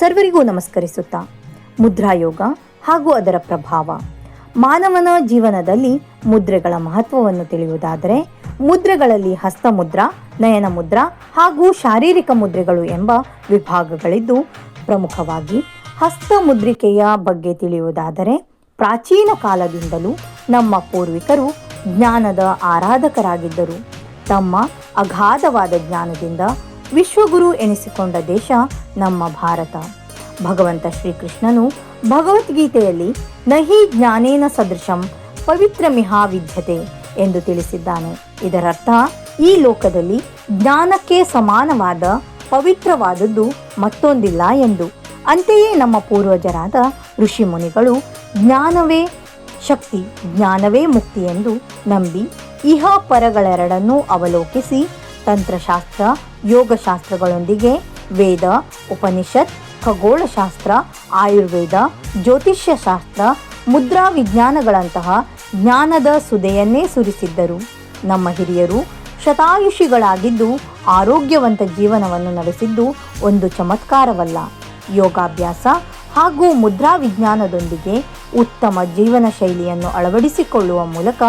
ಸರ್ವರಿಗೂ ನಮಸ್ಕರಿಸುತ್ತಾ ಮುದ್ರಾಯೋಗ ಹಾಗೂ ಅದರ ಪ್ರಭಾವ. ಮಾನವನ ಜೀವನದಲ್ಲಿ ಮುದ್ರೆಗಳ ಮಹತ್ವವನ್ನು ತಿಳಿಯುವುದಾದರೆ ಮುದ್ರೆಗಳಲ್ಲಿ ಹಸ್ತಮುದ್ರಾ, ನಯನ ಮುದ್ರಾ ಹಾಗೂ ಶಾರೀರಿಕ ಮುದ್ರೆಗಳು ಎಂಬ ವಿಭಾಗಗಳಿದ್ದು, ಪ್ರಮುಖವಾಗಿ ಹಸ್ತಮುದ್ರಿಕೆಯ ಬಗ್ಗೆ ತಿಳಿಯುವುದಾದರೆ ಪ್ರಾಚೀನ ಕಾಲದಿಂದಲೂ ನಮ್ಮ ಪೂರ್ವಿಕರು ಜ್ಞಾನದ ಆರಾಧಕರಾಗಿದ್ದರು. ತಮ್ಮ ಅಗಾಧವಾದ ಜ್ಞಾನದಿಂದ ವಿಶ್ವಗುರು ಎನಿಸಿಕೊಂಡ ದೇಶ ನಮ್ಮ ಭಾರತ. ಭಗವಂತ ಶ್ರೀಕೃಷ್ಣನು ಭಗವದ್ಗೀತೆಯಲ್ಲಿ ನಹಿ ಜ್ಞಾನೇನ ಸದೃಶಂ ಪವಿತ್ರಮಿಹಾ ವಿದ್ಯತೆ ಎಂದು ತಿಳಿಸಿದ್ದಾನೆ. ಇದರರ್ಥ ಈ ಲೋಕದಲ್ಲಿ ಜ್ಞಾನಕ್ಕೆ ಸಮಾನವಾದ ಪವಿತ್ರವಾದದ್ದು ಮತ್ತೊಂದಿಲ್ಲ ಎಂದು. ಅಂತೆಯೇ ನಮ್ಮ ಪೂರ್ವಜರಾದ ಋಷಿ ಮುನಿಗಳು ಜ್ಞಾನವೇ ಶಕ್ತಿ, ಜ್ಞಾನವೇ ಮುಕ್ತಿ ಎಂದು ನಂಬಿ ಇಹ ಪರಗಳೆರಡನ್ನೂ ಅವಲೋಕಿಸಿ ತಂತ್ರಶಾಸ್ತ್ರ, ಯೋಗಶಾಸ್ತ್ರಗಳೊಂದಿಗೆ ವೇದ, ಉಪನಿಷತ್, ಖಗೋಳಶಾಸ್ತ್ರ, ಆಯುರ್ವೇದ, ಜ್ಯೋತಿಷ್ಯ ಶಾಸ್ತ್ರ, ಮುದ್ರಾ ವಿಜ್ಞಾನಗಳಂತಹ ಜ್ಞಾನದ ಸುದೆಯನ್ನೇ ಸುರಿಸಿದ್ದರು. ನಮ್ಮ ಹಿರಿಯರು ಶತಾಯುಷಿಗಳಾಗಿದ್ದು ಆರೋಗ್ಯವಂತ ಜೀವನವನ್ನು ನಡೆಸಿದ್ದು ಒಂದು ಚಮತ್ಕಾರವಲ್ಲ. ಯೋಗಾಭ್ಯಾಸ ಹಾಗೂ ಮುದ್ರಾ ವಿಜ್ಞಾನದೊಂದಿಗೆ ಉತ್ತಮ ಜೀವನ ಶೈಲಿಯನ್ನು ಅಳವಡಿಸಿಕೊಳ್ಳುವ ಮೂಲಕ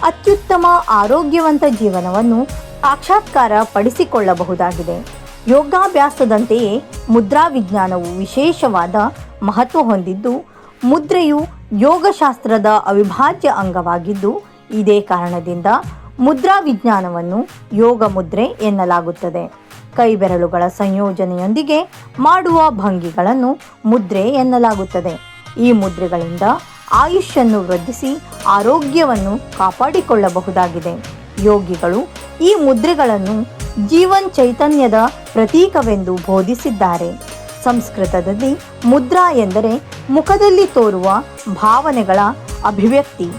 ಅತ್ಯುತ್ತಮ ಆರೋಗ್ಯವಂತ ಜೀವನವನ್ನು ಸಾಕ್ಷಾತ್ಕಾರ ಪಡಿಸಿಕೊಳ್ಳಬಹುದಾಗಿದೆ. ಯೋಗಾಭ್ಯಾಸದಂತೆಯೇ ಮುದ್ರಾ ವಿಜ್ಞಾನವು ವಿಶೇಷವಾದ ಮಹತ್ವ ಹೊಂದಿದ್ದು, ಮುದ್ರೆಯು ಯೋಗಶಾಸ್ತ್ರದ ಅವಿಭಾಜ್ಯ ಅಂಗವಾಗಿದ್ದು, ಇದೇ ಕಾರಣದಿಂದ ಮುದ್ರಾ ವಿಜ್ಞಾನವನ್ನು ಯೋಗ ಮುದ್ರೆ ಎನ್ನಲಾಗುತ್ತದೆ. ಕೈಬೆರಳುಗಳ ಸಂಯೋಜನೆಯೊಂದಿಗೆ ಮಾಡುವ ಭಂಗಿಗಳನ್ನು ಮುದ್ರೆ ಎನ್ನಲಾಗುತ್ತದೆ. ಈ ಮುದ್ರೆಗಳಿಂದ ಆಯುಷ್ಯನ್ನು ವೃದ್ಧಿಸಿ ಆರೋಗ್ಯವನ್ನು ಕಾಪಾಡಿಕೊಳ್ಳಬಹುದಾಗಿದೆ. ಯೋಗಿಗಳು ಈ ಮುದ್ರೆಗಳನ್ನು ಜೀವನ್ ಚೈತನ್ಯದ ಪ್ರತೀಕವೆಂದು ಬೋಧಿಸಿದ್ದಾರೆ. ಸಂಸ್ಕೃತದಲ್ಲಿ ಮುದ್ರಾ ಎಂದರೆ ಮುಖದಲ್ಲಿ ತೋರುವ ಭಾವನೆಗಳ ಅಭಿವ್ಯಕ್ತಿ.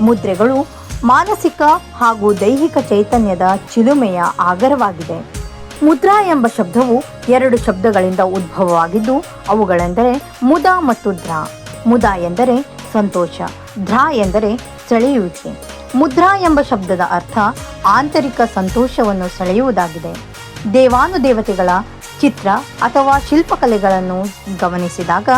ಮುದ್ರೆಗಳು ಮಾನಸಿಕ ಹಾಗೂ ದೈಹಿಕ ಚೈತನ್ಯದ ಚಿಲುಮೆಯ ಆಗರವಾಗಿದೆ. ಮುದ್ರಾ ಎಂಬ ಶಬ್ದವು ಎರಡು ಶಬ್ದಗಳಿಂದ ಉದ್ಭವವಾಗಿದ್ದು, ಅವುಗಳೆಂದರೆ ಮುದ ಮತ್ತು ದ್ರಾ. ಮುದ ಎಂದರೆ ಸಂತೋಷ, ದ್ರಾ ಎಂದರೆ ಸೆಳೆಯುವಿಕೆ. ಮುದ್ರಾ ಎಂಬ ಶಬ್ದದ ಅರ್ಥ ಆಂತರಿಕ ಸಂತೋಷವನ್ನು ಸೆಳೆಯುವುದಾಗಿದೆ. ದೇವಾನುದೇವತೆಗಳ ಚಿತ್ರ ಅಥವಾ ಶಿಲ್ಪಕಲೆಗಳನ್ನು ಗಮನಿಸಿದಾಗ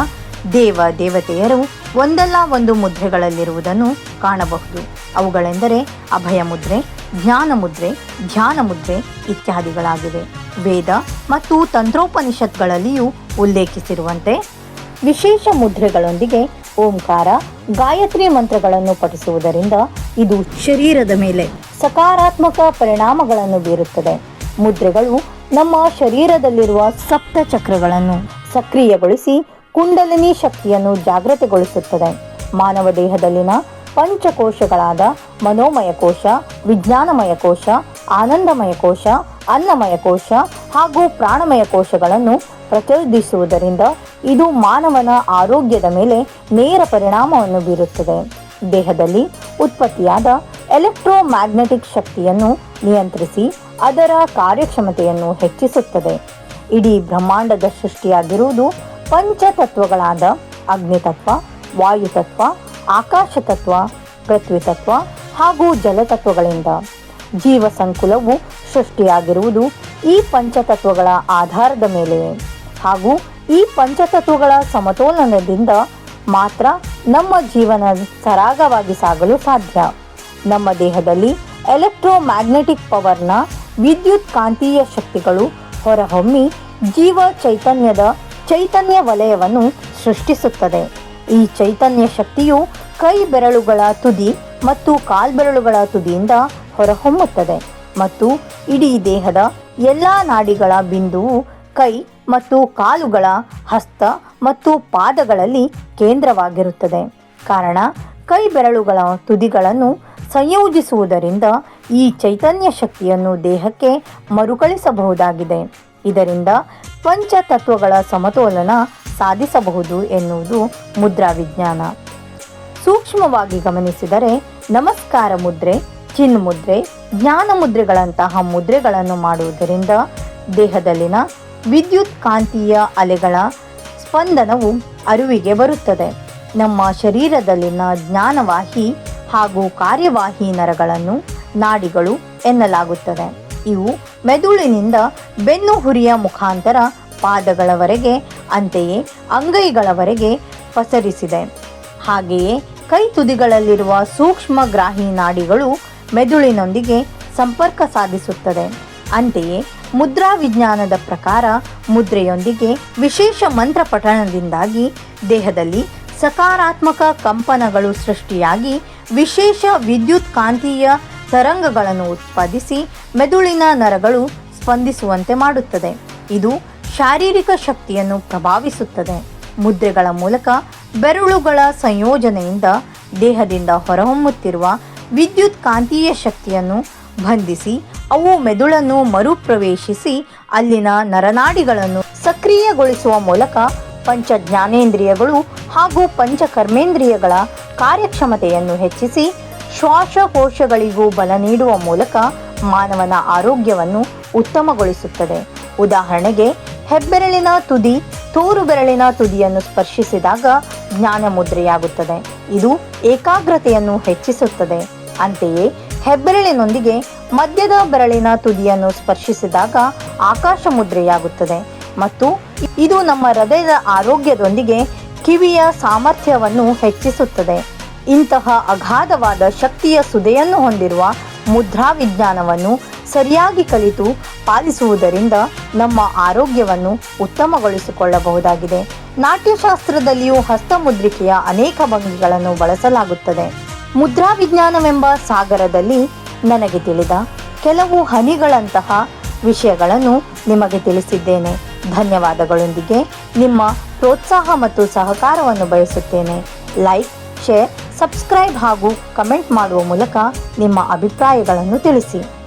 ದೇವ ದೇವತೆಯರು ಒಂದಲ್ಲ ಒಂದು ಮುದ್ರೆಗಳಲ್ಲಿರುವುದನ್ನು ಕಾಣಬಹುದು. ಅವುಗಳೆಂದರೆ ಅಭಯ ಮುದ್ರೆ, ಜ್ಞಾನ ಮುದ್ರೆ, ಧ್ಯಾನ ಮುದ್ರೆ ಇತ್ಯಾದಿಗಳಾಗಿವೆ. ವೇದ ಮತ್ತು ತಂತ್ರೋಪನಿಷತ್ಗಳಲ್ಲಿಯೂ ಉಲ್ಲೇಖಿಸಿರುವಂತೆ ವಿಶೇಷ ಮುದ್ರೆಗಳೊಂದಿಗೆ ಓಂಕಾರ, ಗಾಯತ್ರಿ ಮಂತ್ರಗಳನ್ನು ಪಠಿಸುವುದರಿಂದ ಇದು ಶರೀರದ ಮೇಲೆ ಸಕಾರಾತ್ಮಕ ಪರಿಣಾಮಗಳನ್ನು ಬೀರುತ್ತದೆ. ಮುದ್ರೆಗಳು ನಮ್ಮ ಶರೀರದಲ್ಲಿರುವ ಸಪ್ತ ಚಕ್ರಗಳನ್ನು ಸಕ್ರಿಯಗೊಳಿಸಿ ಕುಂಡಲಿನಿ ಶಕ್ತಿಯನ್ನು ಜಾಗೃತಗೊಳಿಸುತ್ತದೆ. ಮಾನವ ದೇಹದಲ್ಲಿನ ಪಂಚಕೋಶಗಳಾದ ಮನೋಮಯ ಕೋಶ, ವಿಜ್ಞಾನಮಯ ಕೋಶ, ಆನಂದಮಯ ಕೋಶ, ಅನ್ನಮಯ ಕೋಶ ಹಾಗೂ ಪ್ರಾಣಮಯ ಕೋಶಗಳನ್ನು ಪ್ರಚೋದಿಸುವುದರಿಂದ ಇದು ಮಾನವನ ಆರೋಗ್ಯದ ಮೇಲೆ ನೇರ ಪರಿಣಾಮವನ್ನು ಬೀರುತ್ತದೆ. ದೇಹದಲ್ಲಿ ಉತ್ಪತ್ತಿಯಾದ ಎಲೆಕ್ಟ್ರೋಮ್ಯಾಗ್ನೆಟಿಕ್ ಶಕ್ತಿಯನ್ನು ನಿಯಂತ್ರಿಸಿ ಅದರ ಕಾರ್ಯಕ್ಷಮತೆಯನ್ನು ಹೆಚ್ಚಿಸುತ್ತದೆ. ಇಡೀ ಬ್ರಹ್ಮಾಂಡದ ಸೃಷ್ಟಿಯಾಗಿರುವುದು ಪಂಚತತ್ವಗಳಾದ ಅಗ್ನಿತತ್ವ, ವಾಯುತತ್ವ, ಆಕಾಶತತ್ವ, ಪೃಥ್ವಿತತ್ವ ಹಾಗೂ ಜಲತತ್ವಗಳಿಂದ. ಜೀವ ಸಂಕುಲವು ಸೃಷ್ಟಿಯಾಗಿರುವುದು ಈ ಪಂಚತತ್ವಗಳ ಆಧಾರದ ಮೇಲೆಯೇ. ಹಾಗೂ ಈ ಪಂಚತತ್ವಗಳ ಸಮತೋಲನದಿಂದ ಮಾತ್ರ ನಮ್ಮ ಜೀವನ ಸರಾಗವಾಗಿ ಸಾಗಲು ಸಾಧ್ಯ. ನಮ್ಮ ದೇಹದಲ್ಲಿ ಎಲೆಕ್ಟ್ರೋಮ್ಯಾಗ್ನೆಟಿಕ್ ಪವರ್ನ ವಿದ್ಯುತ್ ಕಾಂತೀಯ ಶಕ್ತಿಗಳು ಹೊರಹೊಮ್ಮಿ ಜೀವ ಚೈತನ್ಯದ ಚೈತನ್ಯ ವಲಯವನ್ನು ಸೃಷ್ಟಿಸುತ್ತದೆ. ಈ ಚೈತನ್ಯ ಶಕ್ತಿಯು ಕೈ ಬೆರಳುಗಳ ತುದಿ ಮತ್ತು ಕಾಲ್ಬೆರಳುಗಳ ತುದಿಯಿಂದ ಹೊರಹೊಮ್ಮುತ್ತದೆ ಮತ್ತು ಇಡೀ ದೇಹದ ಎಲ್ಲ ನಾಡಿಗಳ ಬಿಂದುವು ಕೈ ಮತ್ತು ಕಾಲುಗಳ, ಹಸ್ತ ಮತ್ತು ಪಾದಗಳಲ್ಲಿ ಕೇಂದ್ರವಾಗಿರುತ್ತದೆ. ಕಾರಣ ಕೈ ಬೆರಳುಗಳ ತುದಿಗಳನ್ನು ಸಂಯೋಜಿಸುವುದರಿಂದ ಈ ಚೈತನ್ಯ ಶಕ್ತಿಯನ್ನು ದೇಹಕ್ಕೆ ಮರುಕಳಿಸಬಹುದಾಗಿದೆ. ಇದರಿಂದ ಪಂಚತತ್ವಗಳ ಸಮತೋಲನ ಸಾಧಿಸಬಹುದು ಎನ್ನುವುದು ಮುದ್ರಾ ವಿಜ್ಞಾನ. ಸೂಕ್ಷ್ಮವಾಗಿ ಗಮನಿಸಿದರೆ ನಮಸ್ಕಾರ ಮುದ್ರೆ, ಚಿನ್ ಮುದ್ರೆ, ಜ್ಞಾನ ಮುದ್ರೆಗಳಂತಹ ಮುದ್ರೆಗಳನ್ನು ಮಾಡುವುದರಿಂದ ದೇಹದಲ್ಲಿನ ವಿದ್ಯುತ್ ಕಾಂತೀಯ ಅಲೆಗಳ ಸ್ಪಂದನವು ಅರಿವಿಗೆ ಬರುತ್ತದೆ. ನಮ್ಮ ಶರೀರದಲ್ಲಿನ ಜ್ಞಾನವಾಹಿ ಹಾಗೂ ಕಾರ್ಯವಾಹಿ ನರಗಳನ್ನು ನಾಡಿಗಳು ಎನ್ನಲಾಗುತ್ತದೆ. ಇವು ಮೆದುಳಿನಿಂದ ಬೆನ್ನು ಹುರಿಯ ಮುಖಾಂತರ ಪಾದಗಳವರೆಗೆ ಅಂತೆಯೇ ಅಂಗೈಗಳವರೆಗೆ ಪಸರಿಸಿದೆ. ಹಾಗೆಯೇ ಕೈ ತುದಿಗಳಲ್ಲಿರುವ ಸೂಕ್ಷ್ಮಗ್ರಾಹಿ ನಾಡಿಗಳು ಮೆದುಳಿನೊಂದಿಗೆ ಸಂಪರ್ಕ ಸಾಧಿಸುತ್ತದೆ. ಅಂತೆಯೇ ಮುದ್ರಾ ವಿಜ್ಞಾನದ ಪ್ರಕಾರ ಮುದ್ರೆಯೊಂದಿಗೆ ವಿಶೇಷ ಮಂತ್ರ ಪಠಣದಿಂದಾಗಿ ದೇಹದಲ್ಲಿ ಸಕಾರಾತ್ಮಕ ಕಂಪನಗಳು ಸೃಷ್ಟಿಯಾಗಿ ವಿಶೇಷ ವಿದ್ಯುತ್ ಕಾಂತೀಯ ತರಂಗಗಳನ್ನು ಉತ್ಪಾದಿಸಿ ಮೆದುಳಿನ ನರಗಳು ಸ್ಪಂದಿಸುವಂತೆ ಮಾಡುತ್ತದೆ. ಇದು ಶಾರೀರಿಕ ಶಕ್ತಿಯನ್ನು ಪ್ರಭಾವಿಸುತ್ತದೆ. ಮುದ್ರೆಗಳ ಮೂಲಕ ಬೆರಳುಗಳ ಸಂಯೋಜನೆಯಿಂದ ದೇಹದಿಂದ ಹೊರಹೊಮ್ಮುತ್ತಿರುವ ವಿದ್ಯುತ್ ಕಾಂತೀಯ ಶಕ್ತಿಯನ್ನು ಬಂಧಿಸಿ ಅವು ಮೆದುಳನ್ನು ಮರುಪ್ರವೇಶಿಸಿ ಅಲ್ಲಿನ ನರನಾಡಿಗಳನ್ನು ಸಕ್ರಿಯಗೊಳಿಸುವ ಮೂಲಕ ಪಂಚ ಜ್ಞಾನೇಂದ್ರಿಯಗಳು ಹಾಗೂ ಪಂಚಕರ್ಮೇಂದ್ರಿಯಗಳ ಕಾರ್ಯಕ್ಷಮತೆಯನ್ನು ಹೆಚ್ಚಿಸಿ ಶ್ವಾಸಕೋಶಗಳಿಗೂ ಬಲ ನೀಡುವ ಮೂಲಕ ಮಾನವನ ಆರೋಗ್ಯವನ್ನು ಉತ್ತಮಗೊಳಿಸುತ್ತದೆ. ಉದಾಹರಣೆಗೆ ಹೆಬ್ಬೆರಳಿನ ತುದಿ ತೋರು ಬೆರಳಿನ ತುದಿಯನ್ನು ಸ್ಪರ್ಶಿಸಿದಾಗ ಜ್ಞಾನ ಮುದ್ರೆಯಾಗುತ್ತದೆ. ಇದು ಏಕಾಗ್ರತೆಯನ್ನು ಹೆಚ್ಚಿಸುತ್ತದೆ. ಅಂತೆಯೇ ಹೆಬ್ಬೆರಳಿನೊಂದಿಗೆ ಮಧ್ಯದ ಬೆರಳಿನ ತುದಿಯನ್ನು ಸ್ಪರ್ಶಿಸಿದಾಗ ಆಕಾಶ ಮುದ್ರೆಯಾಗುತ್ತದೆ ಮತ್ತು ಇದು ನಮ್ಮ ಹೃದಯದ ಆರೋಗ್ಯದೊಂದಿಗೆ ಕಿವಿಯ ಸಾಮರ್ಥ್ಯವನ್ನು ಹೆಚ್ಚಿಸುತ್ತದೆ. ಇಂತಹ ಅಗಾಧವಾದ ಶಕ್ತಿಯ ಸುದೆಯನ್ನು ಹೊಂದಿರುವ ಮುದ್ರಾ ವಿಜ್ಞಾನವನ್ನು ಸರಿಯಾಗಿ ಕಲಿತು ಪಾಲಿಸುವುದರಿಂದ ನಮ್ಮ ಆರೋಗ್ಯವನ್ನು ಉತ್ತಮಗೊಳಿಸಿಕೊಳ್ಳಬಹುದಾಗಿದೆ. ನಾಟ್ಯಶಾಸ್ತ್ರದಲ್ಲಿಯೂ ಹಸ್ತಮುದ್ರಿಕೆಯ ಅನೇಕ ಭಂಗಿಗಳನ್ನು ಬಳಸಲಾಗುತ್ತದೆ. ಮುದ್ರಾ ವಿಜ್ಞಾನವೆಂಬ ಸಾಗರದಲ್ಲಿ ನನಗೆ ತಿಳಿದ ಕೆಲವು ಹನಿಗಳಂತಹ ವಿಷಯಗಳನ್ನು ನಿಮಗೆ ತಿಳಿಸಿದ್ದೇನೆ. ಧನ್ಯವಾದಗಳೊಂದಿಗೆ ನಿಮ್ಮ ಪ್ರೋತ್ಸಾಹ ಮತ್ತು ಸಹಕಾರವನ್ನು ಬಯಸುತ್ತೇನೆ. ಲೈಕ್, ಶೇರ್, ಸಬ್ಸ್ಕ್ರೈಬ್ ಹಾಗೂ ಕಮೆಂಟ್ ಮಾಡುವ ಮೂಲಕ ನಿಮ್ಮ ಅಭಿಪ್ರಾಯಗಳನ್ನು ತಿಳಿಸಿ.